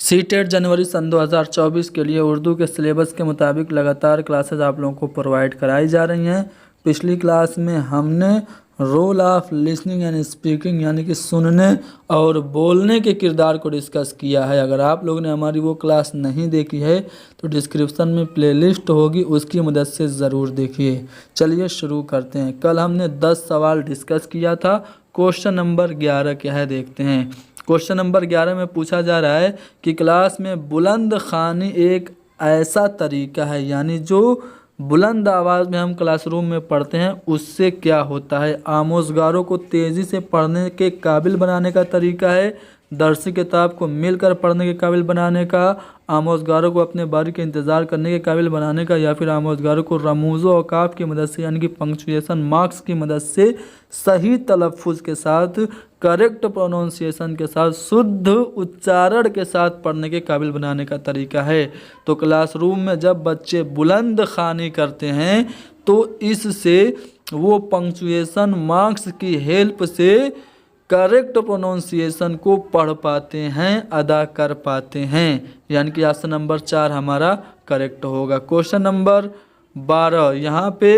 CTET जनवरी सन 2024 के लिए उर्दू के सिलेबस के मुताबिक लगातार क्लासेस आप लोगों को प्रोवाइड कराई जा रही हैं। पिछली क्लास में हमने role of listening and speaking यानी कि सुनने और बोलने के किरदार को डिस्कस किया है। अगर आप लोगों ने हमारी वो क्लास नहीं देखी है तो डिस्क्रिप्शन में प्लेलिस्ट होगी, उसकी मदद से ज़रूर देखिए। चलिए शुरू करते हैं। कल हमने 10 सवाल डिस्कस किया था। क्वेश्चन नंबर 11 क्या है देखते हैं। क्वेश्चन नंबर 11 में पूछा जा रहा है कि क्लास में बुलंद ख़्वानी एक ऐसा तरीका है, यानी जो बुलंद आवाज़ में हम क्लासरूम में पढ़ते हैं उससे क्या होता है। आमोज़गारों को तेज़ी से पढ़ने के काबिल बनाने का तरीका है, दरसी किताब को मिलकर पढ़ने के काबिल बनाने का, आमोज़गारों को अपने बारी के इंतज़ार करने के काबिल बनाने का, या फिर आमोज़गारों को रमूज़ और औकाफ की मदद से यानी कि पंक्चुएशन मार्क्स की मदद से सही तलफ़ुज़ के साथ, करेक्ट प्रोनाउंसिएशन के साथ, शुद्ध उच्चारण के साथ पढ़ने के काबिल बनाने का तरीका है। तो क्लासरूम में जब बच्चे बुलंद ख़्वानी करते हैं तो इससे वो पंक्चुएशन मार्क्स की हेल्प से करेक्ट प्रोनाउंसिएशन को पढ़ पाते हैं, अदा कर पाते हैं, यानी कि ऑप्शन नंबर 4 हमारा करेक्ट होगा। क्वेश्चन नंबर 12 यहाँ पे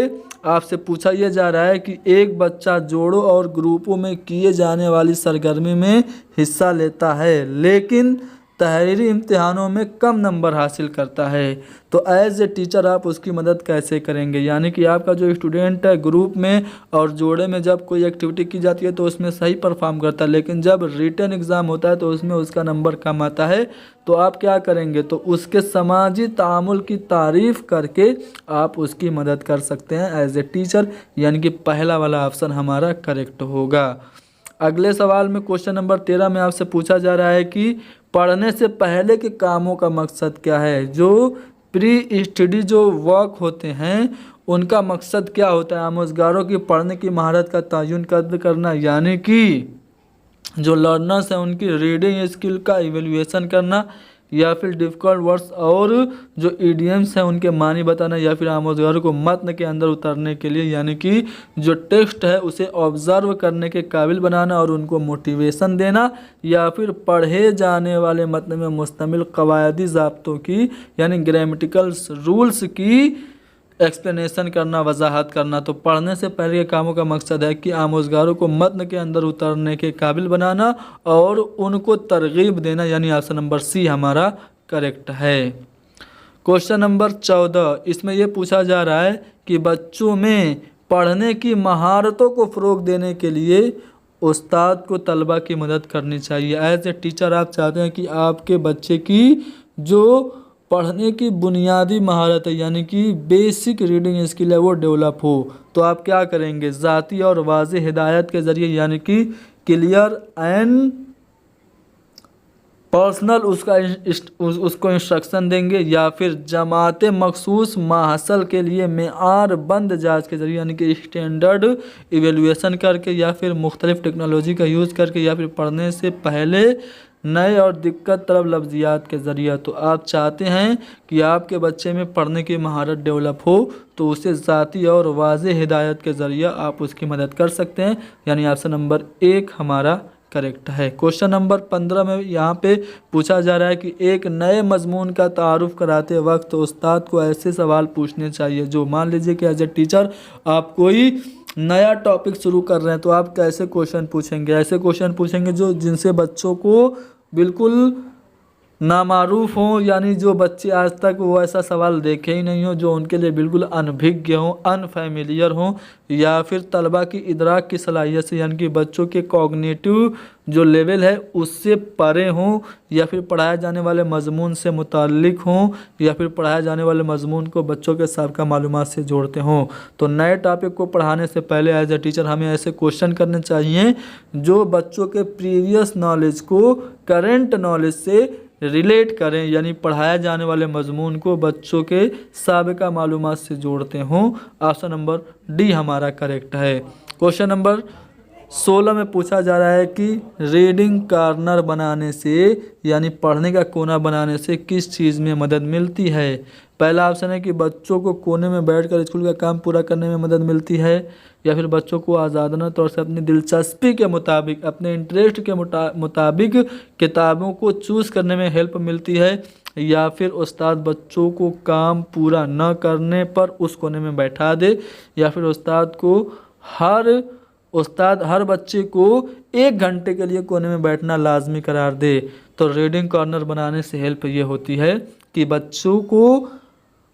आपसे पूछा यह जा रहा है कि एक बच्चा जोड़ों और ग्रुपों में किए जाने वाली सरगर्मी में हिस्सा लेता है लेकिन तहरीरी इम्तिहानों में कम नंबर हासिल करता है, तो एज ए टीचर आप उसकी मदद कैसे करेंगे। यानी कि आपका जो स्टूडेंट है ग्रुप में और जोड़े में जब कोई एक्टिविटी की जाती है तो उसमें सही परफॉर्म करता है, लेकिन जब रिटन एग्ज़ाम होता है तो उसमें उसका नंबर कम आता है, तो आप क्या करेंगे, तो उसके समाजी तामुल की तारीफ़ करके आप उसकी मदद कर सकते हैं एज ए टीचर, यानी कि पहला वाला ऑप्शन हमारा करेक्ट होगा। अगले सवाल में क्वेश्चन नंबर 13 में आपसे पूछा जा रहा है कि पढ़ने से पहले के कामों का मकसद क्या है। जो प्री स्टडी जो वर्क होते हैं उनका मकसद क्या होता है। आमोज़गारों की पढ़ने की महारत का तयन करना, यानी कि जो लर्नर्स हैं उनकी रीडिंग स्किल का इवेल्युएशन करना, या फिर डिफ़िकल्ट वर्ड्स और जो इडियम्स हैं उनके मानी बताना, या फिर आमोज़गारों को मतन के अंदर उतरने के लिए यानी कि जो टेक्स्ट है उसे ऑब्ज़र्व करने के काबिल बनाना और उनको मोटिवेशन देना, या फिर पढ़े जाने वाले मतन में मुश्तमिल कवायदी ज़ाब्तों की यानी ग्रामेटिकल रूल्स की एक्सप्लेनेशन करना, वजाहत करना। तो पढ़ने से पहले के कामों का मकसद है कि आमोज़गारों को मतन के अंदर उतरने के काबिल बनाना और उनको तरगीब देना, यानी ऑप्शन नंबर सी हमारा करेक्ट है। क्वेश्चन नंबर 14 इसमें यह पूछा जा रहा है कि बच्चों में पढ़ने की महारतों को फ़रोग़ देने के लिए उस्ताद को तलबा की मदद करनी चाहिए। एज ए टीचर आप चाहते हैं कि आपके बच्चे की जो पढ़ने की बुनियादी महारत है यानी कि बेसिक रीडिंग स्किल है वो डेवलप हो, तो आप क्या करेंगे, ज़ाती और वाज़ेह हिदायत के ज़रिए यानी कि क्लियर एंड पर्सनल उसको इंस्ट्रक्शन देंगे, या फिर जमात मखसूस माहसल के लिए मेआर बंद जांच के ज़रिए यानी कि स्टैंडर्ड इवेलुएशन करके, या फिर मुख्तलिफ टेक्नोलॉजी का यूज़ करके, या फिर पढ़ने से पहले नए और दिक्कत तरफ लफ्ज़ियात के ज़रिए। तो आप चाहते हैं कि आपके बच्चे में पढ़ने की महारत डेवलप हो तो उसे ज़ाती और वाज़ेह हिदायत के ज़रिए आप उसकी मदद कर सकते हैं, यानी ऑप्शन नंबर 1 हमारा करेक्ट है। क्वेश्चन नंबर 15 में यहाँ पे पूछा जा रहा है कि एक नए मजमून का तारुफ कराते वक्त उस्ताद को ऐसे सवाल पूछने चाहिए जो, मान लीजिए कि एज ए टीचर आप कोई नया टॉपिक शुरू कर रहे हैं तो आप कैसे क्वेश्चन पूछेंगे। ऐसे क्वेश्चन पूछेंगे जो जिनसे बच्चों को बिल्कुल नामारूफ हों, यानी जो बच्चे आज तक वो ऐसा सवाल देखे ही नहीं हो, जो उनके लिए बिल्कुल अनभिज्ञ हों, अनफेमिलियर हों, या फिर तलबा की इदराक की सलाहियत से यानी कि बच्चों के कॉग्निटिव जो लेवल है उससे परे हों, या फिर पढ़ाए जाने वाले मजमून से मुताल्लिक हों, या फिर पढ़ाए जाने वाले मजमून को बच्चों के साबिक़ा मालूमात से जोड़ते हों। तो नए टॉपिक को पढ़ाने से पहले एज ए टीचर हमें ऐसे क्वेश्चन करने चाहिए जो बच्चों के प्रीवियस नॉलेज को करेंट नॉलेज से रिलेट करें, यानी पढ़ाया जाने वाले मजमून को बच्चों के साबिक़ा मालूमात से जोड़ते हों। ऑप्शन नंबर डी हमारा करेक्ट है। क्वेश्चन नंबर 16 में पूछा जा रहा है कि रीडिंग कॉर्नर बनाने से यानी पढ़ने का कोना बनाने से किस चीज़ में मदद मिलती है। पहला ऑप्शन है कि बच्चों को कोने में बैठकर स्कूल का काम पूरा करने में मदद मिलती है, या फिर बच्चों को आज़ादाना तौर से अपनी दिलचस्पी के मुताबिक, अपने इंटरेस्ट के मुताबिक किताबों को चूज़ करने में हेल्प मिलती है, या फिर उस्ताद बच्चों को काम पूरा न करने पर उस कोने में बैठा दे, या फिर उस्ताद हर बच्चे को 1 घंटे के लिए कोने में बैठना लाजमी करार दे। तो रीडिंग कॉर्नर बनाने से हेल्प ये होती है कि बच्चों को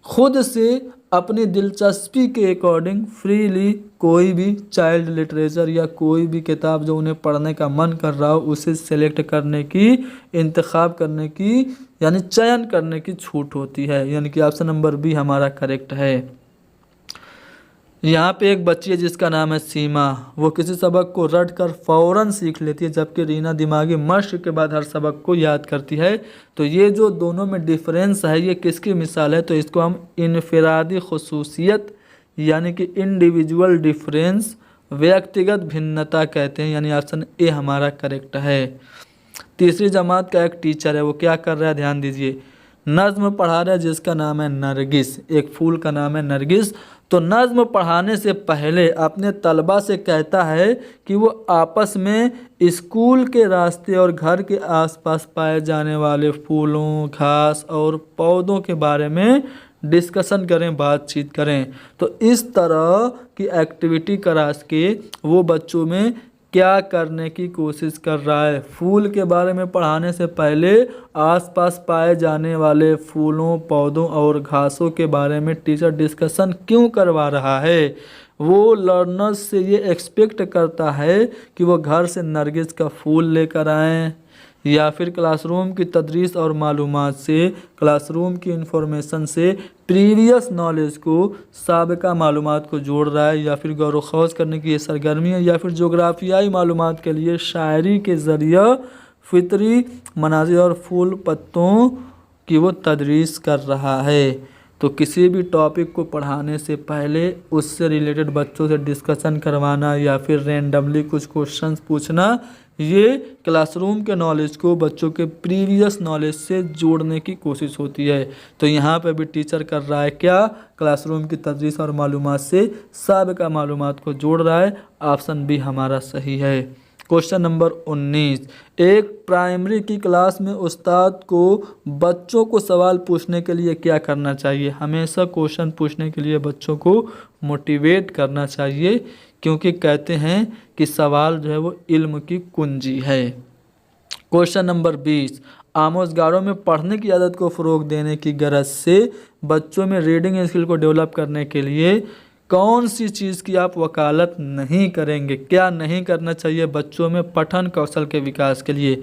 खुद से अपनी दिलचस्पी के अकॉर्डिंग फ्रीली कोई भी चाइल्ड लिटरेचर या कोई भी किताब जो उन्हें पढ़ने का मन कर रहा हो उसे सेलेक्ट करने की, इंतखाब करने की यानी चयन करने की छूट होती है, यानी कि ऑप्शन नंबर बी हमारा करेक्ट है। यहाँ पे एक बच्ची है जिसका नाम है सीमा, वो किसी सबक को रट कर फ़ौरन सीख लेती है, जबकि रीना दिमागी मश्क के बाद हर सबक को याद करती है। तो ये जो दोनों में डिफरेंस है ये किसकी मिसाल है, तो इसको हम इनफरादी खसूसियत यानी कि इंडिविजुअल डिफरेंस, व्यक्तिगत भिन्नता कहते हैं, यानी ऑप्शन ए हमारा करेक्ट है। तीसरी जमात का एक टीचर है, वो क्या कर रहा है ध्यान दीजिए, नज़्म पढ़ा रहा है जिसका नाम है नरगिस, एक फूल का नाम है नरगिस। तो नज़्म पढ़ाने से पहले अपने तलबा से कहता है कि वो आपस में स्कूल के रास्ते और घर के आसपास पाए जाने वाले फूलों, घास और पौधों के बारे में डिस्कशन करें, बातचीत करें। तो इस तरह की एक्टिविटी करा के वो बच्चों में क्या करने की कोशिश कर रहा है, फूल के बारे में पढ़ाने से पहले आसपास पाए जाने वाले फूलों, पौधों और घासों के बारे में टीचर डिस्कशन क्यों करवा रहा है। वो लर्नर्स से ये एक्सपेक्ट करता है कि वो घर से नरगिस का फूल लेकर आएँ, या फिर क्लासरूम की तदरीस और मालूमात से, क्लासरूम की इंफॉर्मेशन से प्रीवियस नॉलेज को, साबिका मालूमात को जोड़ रहा है, या फिर गौर ख़ौज़ करने की ये सरगर्मी है, या फिर जोग्राफियाई मालूमात के लिए शायरी के ज़रिए फितरी मनाज़िर और फूल पत्तों की वो तदरीस कर रहा है। तो किसी भी टॉपिक को पढ़ाने से पहले उससे रिलेटेड बच्चों से डिस्कशन करवाना या फिर रैंडमली कुछ क्वेश्चंस पूछना, ये क्लासरूम के नॉलेज को बच्चों के प्रीवियस नॉलेज से जोड़ने की कोशिश होती है। तो यहाँ पे भी टीचर कर रहा है क्या, क्लासरूम की तदरीस और मालूमात से साबिका मालूमात को जोड़ रहा है। ऑप्शन बी हमारा सही है। क्वेश्चन नंबर 19, एक प्राइमरी की क्लास में उस्ताद को बच्चों को सवाल पूछने के लिए क्या करना चाहिए। हमेशा क्वेश्चन पूछने के लिए बच्चों को मोटिवेट करना चाहिए, क्योंकि कहते हैं कि सवाल जो है वो इल्म की कुंजी है। क्वेश्चन नंबर 20, आमोज़गारों में पढ़ने की आदत को फ़रोग देने की गरज से बच्चों में रीडिंग स्किल को डेवलप करने के लिए कौन सी चीज़ की आप वकालत नहीं करेंगे, क्या नहीं करना चाहिए बच्चों में पठन कौशल के विकास के लिए।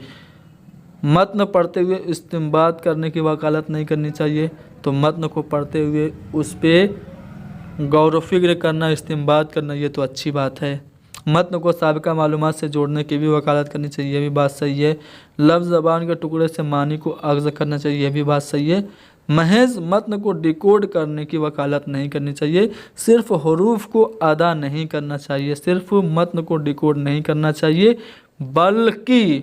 मतन पढ़ते हुए इस्तिंबात करने की वकालत नहीं करनी चाहिए, तो मतन को पढ़ते हुए उस पर गौर व फिक्र करना, इस्तिंबात करना, ये तो अच्छी बात है। मतन को साबिका मालूमात से जोड़ने की भी वकालत करनी चाहिए, ये भी बात सही है। लफ्ज़ ज़बान के टुकड़े से मानी को अग़्ज़ करना चाहिए, ये भी बात सही है। महज मतन को डिकोड करने की वकालत नहीं करनी चाहिए, सिर्फ हरूफ को अदा नहीं करना चाहिए, सिर्फ मतन को डिकोड नहीं करना चाहिए, बल्कि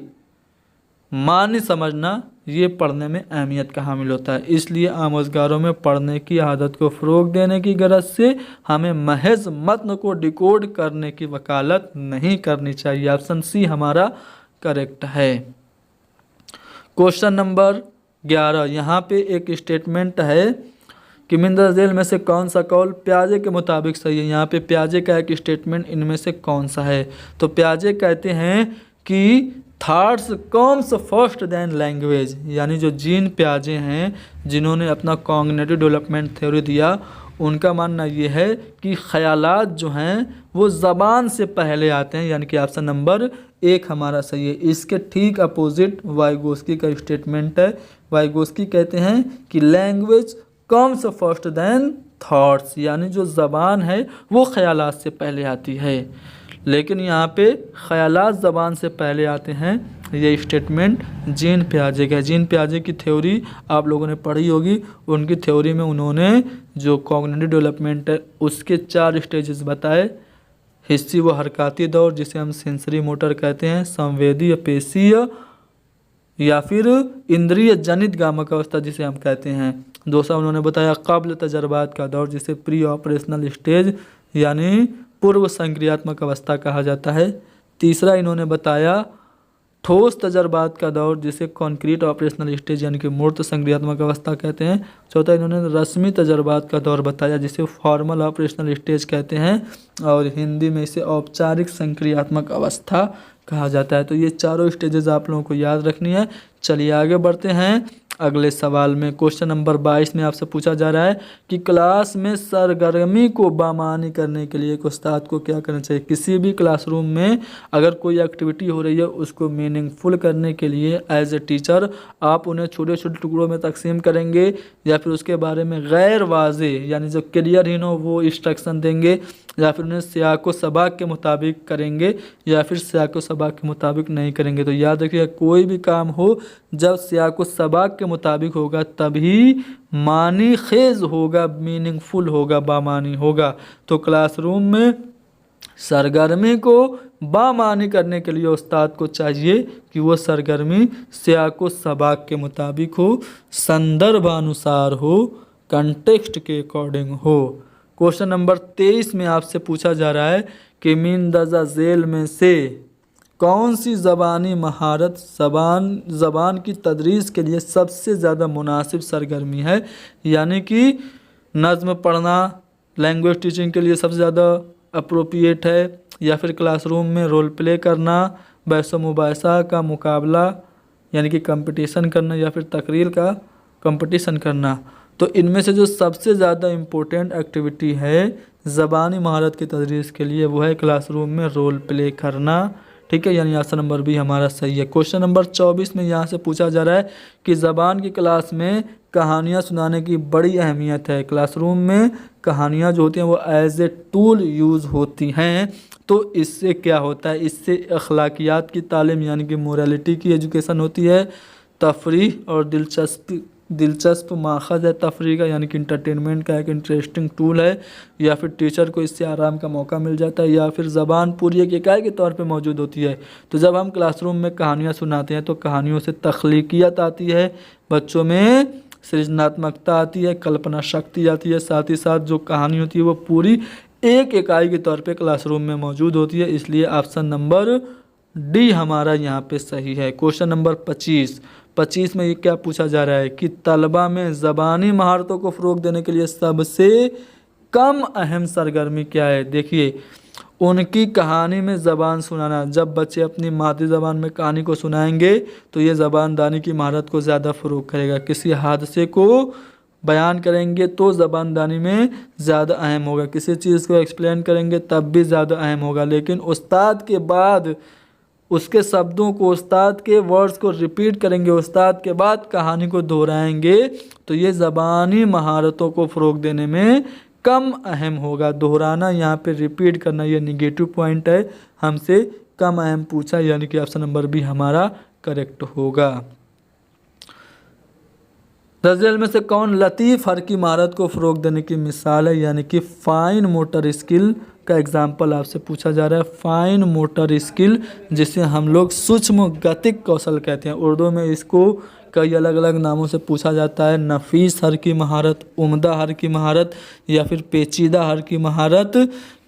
मानी समझना ये पढ़ने में अहमियत का हामिल होता है। इसलिए आमोज़गारों में पढ़ने की आदत को फ़रोग देने की गरज से हमें महज मतन को डिकोड करने की वकालत नहीं करनी चाहिए। ऑप्शन सी हमारा करेक्ट है। क्वेश्चन नंबर 11, यहाँ पे एक स्टेटमेंट है कि मिंदर झेल में से कौन सा कौल प्याजे के मुताबिक सही है। यहाँ पे प्याजे का एक स्टेटमेंट इनमें से कौन सा है, तो प्याजे कहते हैं कि thoughts comes first than language, यानी जो जीन प्याजे हैं जिन्होंने अपना कॉग्निटिव डेवलपमेंट थ्योरी दिया, उनका मानना ये है कि ख़यालात जो हैं वो ज़बान से पहले आते हैं, यानी कि ऑप्शन नंबर 1 हमारा सही है। इसके ठीक अपोजिट वाइगोस्की का स्टेटमेंट है। वाइगोस्की कहते हैं कि language comes first than thoughts, यानी जो ज़बान है वो ख़यालात से पहले आती है, लेकिन यहाँ पे ख़यालात ज़बान से पहले आते हैं। ये स्टेटमेंट जीन प्याजे का है। जीन प्याजे की थ्योरी आप लोगों ने पढ़ी होगी। उनकी थ्योरी में उन्होंने जो कॉग्निटिव डेवलपमेंट है उसके 4 स्टेजेस बताए। हिस्सी व हरकती दौर जिसे हम सेंसरी मोटर कहते हैं, संवेदी पेशीय या फिर इंद्रिय जनित गामक अवस्था जिसे हम कहते हैं। दूसरा उन्होंने बताया क़ब्ल तजर्बात का दौर, जिसे प्री ऑपरेशनल स्टेज यानी पूर्व संक्रियात्मक अवस्था कहा जाता है। तीसरा इन्होंने बताया ठोस तजर्बात का दौर, जिसे कॉन्क्रीट ऑपरेशनल स्टेज यानी कि मूर्त संक्रियात्मक अवस्था कहते हैं। चौथा इन्होंने रस्मी तजर्बात का दौर बताया, जिसे फॉर्मल ऑपरेशनल स्टेज कहते हैं, और हिंदी में इसे औपचारिक संक्रियात्मक अवस्था कहा जाता है। तो ये चारों स्टेजेस आप लोगों को याद रखनी है। चलिए आगे बढ़ते हैं अगले सवाल में। क्वेश्चन नंबर 22 में आपसे पूछा जा रहा है कि क्लास में सरगर्मी को बामानी करने के लिए एक उस्ताद को क्या करना चाहिए। किसी भी क्लासरूम में अगर कोई एक्टिविटी हो रही है उसको मीनिंगफुल करने के लिए एज ए टीचर आप उन्हें छोटे छोटे टुकड़ों में तकसीम करेंगे, या फिर उसके बारे में गैर वाज़े यानी जो क्लियरहीन हो वो इंस्ट्रक्शन देंगे, या फिर उन्हें सियाक़ो सबाक़ के मुताबिक करेंगे, या फिर सियाक़ो सबाक़ के मुताबिक नहीं करेंगे। तो याद रखिए कोई भी काम हो जब सियाक़ो सबाक़ के मुताबिक होगा तभी मानी खेज होगा, मीनिंगफुल होगा, बामानी होगा। तो क्लासरूम में सरगर्मी को बामानी करने के लिए उस्ताद को चाहिए कि वो सरगर्मी सियाक़ो सबाक़ के मुताबिक हो, संदर्भानुसार हो, कंटेक्स्ट के अकॉर्डिंग हो। क्वेश्चन नंबर 23 में आपसे पूछा जा रहा है कि मिंदजा झेल में से कौन सी ज़बानी महारत ज़बान की तदरीस के लिए सबसे ज़्यादा मुनासिब सरगर्मी है। यानी कि नज़्म पढ़ना लैंग्वेज टीचिंग के लिए सबसे ज़्यादा अप्रोप्रिएट है, या फिर क्लासरूम में रोल प्ले करना, बहस मुबाहसा का मुकाबला यानी कि कंपटीशन करना, या फिर तकरीर का कंपटीशन करना। तो इनमें से जो सबसे ज़्यादा इम्पोर्टेंट एक्टिविटी है ज़बानी महारत की तदरीस के लिए वो है क्लासरूम में रोल प्ले करना। ठीक है, यानी आंसर नंबर बी हमारा सही है। क्वेश्चन नंबर 24 में यहाँ से पूछा जा रहा है कि ज़बान की क्लास में कहानियाँ सुनाने की बड़ी अहमियत है। क्लासरूम में कहानियाँ जो होती हैं वो एज ए टूल यूज़ होती हैं। तो इससे क्या होता है, इससे अखलाकियात की तालीम यानी कि मोरालिटी की एजुकेशन होती है, तफरीह और दिलचस्प माखज़ है तफरीह का यानी कि इंटरटेनमेंट का एक इंटरेस्टिंग टूल है, या फिर टीचर को इससे आराम का मौका मिल जाता है, या फिर ज़बान पूरी एक इकाई के तौर पे मौजूद होती है। तो जब हम क्लासरूम में कहानियाँ सुनाते हैं तो कहानियों से तख्लीकियत आती है, बच्चों में सृजनात्मकता आती है, कल्पना शक्ति आती है, साथ ही साथ जो कहानी होती है वो पूरी एक इकाई के तौर पे क्लासरूम में मौजूद होती है। इसलिए ऑप्शन नंबर डी हमारा यहाँ पे सही है। क्वेश्चन नंबर 25 में ये क्या पूछा जा रहा है कि तलबा में ज़बानी महारतों को फ़रोग़ देने के लिए सबसे कम अहम सरगर्मी क्या है। देखिए उनकी कहानी में ज़बान सुनाना, जब बच्चे अपनी मादरी ज़बान में कहानी को सुनाएंगे तो ये ज़बानदानी की महारत को ज़्यादा फ़रोग़ करेगा। किसी हादसे को बयान करेंगे तो ज़बानदानी में ज़्यादा अहम होगा, किसी चीज़ को एक्सप्लेन करेंगे तब भी ज़्यादा अहम होगा। लेकिन उस्ताद के बाद उसके शब्दों को, उस्ताद के वर्ड्स को रिपीट करेंगे, उस्ताद के बाद कहानी को दोहराएंगे तो ये ज़बानी महारतों को फ़रोग़ देने में कम अहम होगा। दोहराना यहाँ पे रिपीट करना ये निगेटिव पॉइंट है, हमसे कम अहम पूछा, यानी कि ऑप्शन नंबर बी हमारा करेक्ट होगा। दर्जेल में से कौन लतीफ़ हर की महारत को फ़रोग़ देने की मिसाल है, यानी कि फ़ाइन मोटर स्किल का एग्जाम्पल आपसे पूछा जा रहा है। फ़ाइन मोटर स्किल जिसे हम लोग सूक्ष्म गतिक कौशल कहते हैं, उर्दू में इसको कई अलग अलग नामों से पूछा जाता है। नफीस हर की महारत, उम्दा हर की महारत, या फिर पेचीदा हर की महारत,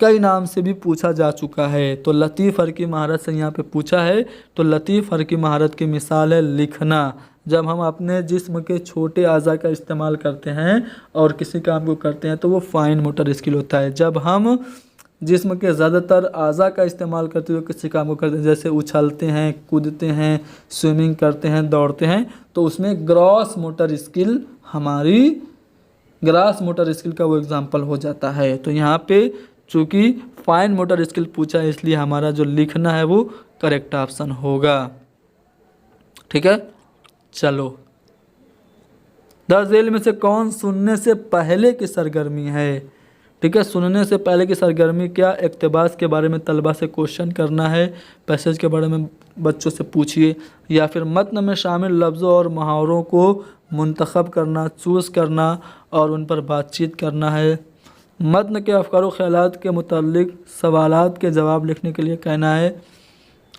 कई नाम से भी पूछा जा चुका है। तो लतीफ़ हर की महारत से यहाँ पे पूछा है, तो लतीफ़ हर की महारत की मिसाल है लिखना। जब हम अपने जिस्म के छोटे आज़ा का इस्तेमाल करते हैं और किसी काम को करते हैं तो वो फ़ाइन मोटर स्किल होता है। जब हम जिस्म के ज़्यादातर आज़ा का इस्तेमाल करते हुए किसी काम को करते हैं, जैसे उछलते हैं, कूदते हैं, स्विमिंग करते हैं, दौड़ते हैं, तो उसमें ग्रॉस मोटर स्किल हमारी ग्रास मोटर स्किल का वो एग्जाम्पल हो जाता है। तो यहाँ पे चूँकि फाइन मोटर स्किल पूछा है इसलिए हमारा जो लिखना है वो करेक्ट ऑप्शन होगा। ठीक है, चलो। दर्जेल में से कौन सुनने से पहले की सरगर्मी है। ठीक है, सुनने से पहले की सरगर्मी क्या, इक़्तिबास के बारे में तलबा से क्वेश्चन करना है, पैसेज के बारे में बच्चों से पूछिए, या फिर मतन में शामिल लफ्ज़ों और मुहावरों को मुंतखब करना, चूज़ करना और उन पर बातचीत करना है। मतन के अफ़कार व ख़यालात के मुताल्लिक़ सवालात के जवाब लिखने के लिए कहना है,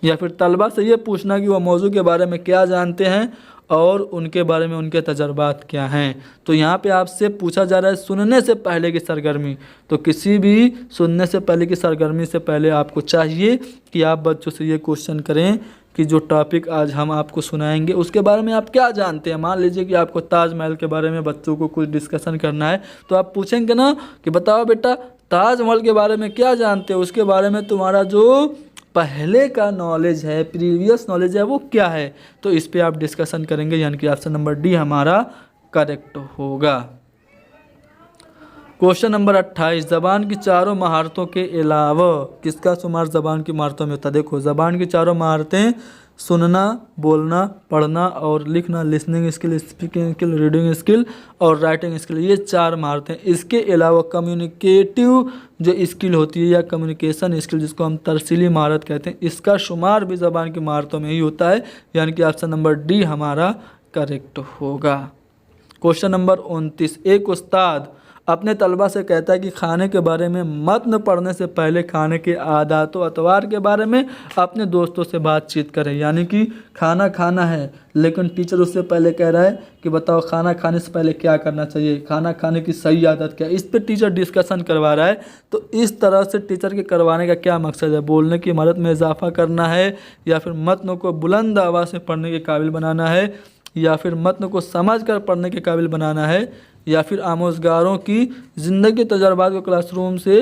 या फिर तलबा से ये पूछना कि वह मौजू के बारे में क्या जानते हैं और उनके बारे में उनके तजर्बात क्या हैं। तो यहाँ पे आपसे पूछा जा रहा है सुनने से पहले की सरगर्मी। तो किसी भी सुनने से पहले की सरगर्मी से पहले आपको चाहिए कि आप बच्चों से ये क्वेश्चन करें कि जो टॉपिक आज हम आपको सुनाएंगे उसके बारे में आप क्या जानते हैं। मान लीजिए कि आपको ताजमहल के बारे में बच्चों को कुछ डिस्कशन करना है, तो आप पूछेंगे ना कि बताओ बेटा ताजमहल के बारे में क्या जानते हो, उसके बारे में तुम्हारा जो पहले का नॉलेज है, प्रीवियस नॉलेज है, वो क्या है। तो इस पे आप डिस्कशन करेंगे, यानी कि ऑप्शन नंबर डी हमारा करेक्ट होगा। क्वेश्चन नंबर 28, ज़बान की चारों महारतों के अलावा किसका शुमार ज़बान की महारतों में होता है। देखो ज़बान की चारों महारतें सुनना, बोलना, पढ़ना और लिखना, listening skill, speaking skill, reading skill और राइटिंग स्किल, ये 4 महारतें। इसके अलावा कम्युनिकेटिव जो स्किल होती है या कम्युनिकेशन स्किल जिसको हम तरसीली महारत कहते हैं, इसका शुमार भी ज़बान की महारतों में ही होता है, यानी कि ऑप्शन नंबर डी हमारा करेक्ट होगा। क्वेश्चन नंबर 29, एक उस्ताद अपने तलबा से कहता है कि खाने के बारे में मतन पढ़ने से पहले खाने के आदात व अतवार के बारे में अपने दोस्तों से बातचीत करें। यानी कि खाना खाना है लेकिन टीचर उससे पहले कह रहा है कि बताओ खाना खाने से पहले क्या करना चाहिए, खाना खाने की सही आदत क्या है, इस पर टीचर डिस्कशन करवा रहा है। तो इस तरह से टीचर के करवाने का क्या मकसद है, बोलने की महारत में इजाफा करना है या फिर मतनों को बुलंद आवाज़ में पढ़ने के काबिल बनाना है या फिर मतन को समझ कर पढ़ने के काबिल बनाना है या फिर आमोज़गारों की ज़िंदगी तजर्बात को क्लासरूम से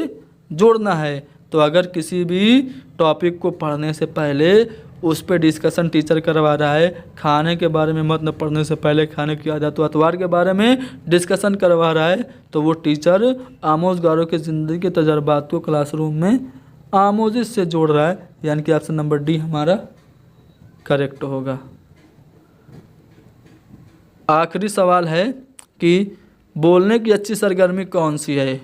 जोड़ना है। तो अगर किसी भी टॉपिक को पढ़ने से पहले उस पर डिस्कशन टीचर करवा रहा है, खाने के बारे में मतन पढ़ने से पहले खाने की आदत व अतवार के बारे में डिस्कशन करवा रहा है, तो वो टीचर आमोज़गारों के ज़िंदगी के तजर्बात को क्लासरूम में आमोज़िश से जोड़ रहा है, यानी कि ऑप्शन नंबर डी हमारा करेक्ट होगा। आखिरी सवाल है कि बोलने की अच्छी सरगर्मी कौन सी है।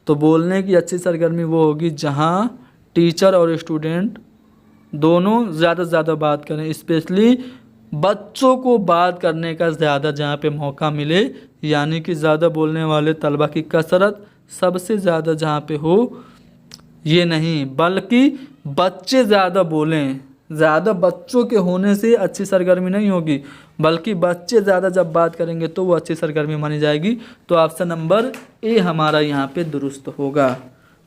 तो बोलने की अच्छी सरगर्मी वो होगी जहाँ टीचर और स्टूडेंट दोनों ज़्यादा से ज़्यादा बात करें, स्पेशली बच्चों को बात करने का ज़्यादा जहाँ पे मौका मिले, यानी कि ज़्यादा बोलने वाले तलबा की कसरत सबसे ज़्यादा जहाँ पे हो, ये नहीं बल्कि बच्चे ज़्यादा बोलें। ज़्यादा बच्चों के होने से अच्छी सरगर्मी नहीं होगी, बल्कि बच्चे ज़्यादा जब बात करेंगे तो वो अच्छी सरगर्मी मानी जाएगी। तो ऑप्शन नंबर ए हमारा यहाँ पे दुरुस्त होगा।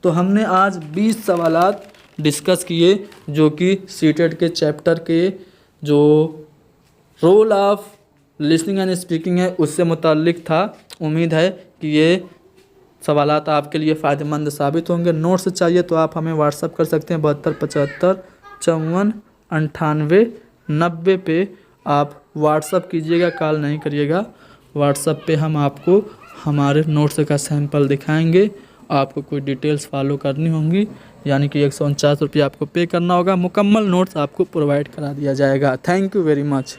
तो हमने आज 20 सवालात डिस्कस किए जो कि सीटेट के चैप्टर के जो role of listening and speaking है उससे मुताल्लिक था। उम्मीद है कि ये सवालात आपके लिए फ़ायदेमंद साबित होंगे। नोट्स चाहिए तो आप हमें व्हाट्सअप कर सकते हैं 7275 54 98 90 पे आप व्हाट्सअप कीजिएगा, कॉल नहीं करिएगा। व्हाट्सअप पे हम आपको हमारे नोट्स का सैंपल दिखाएंगे। आपको कोई डिटेल्स फॉलो करनी होंगी, यानी कि 149 रुपये आपको पे करना होगा। मुकम्मल नोट्स आपको प्रोवाइड करा दिया जाएगा। Thank you very much.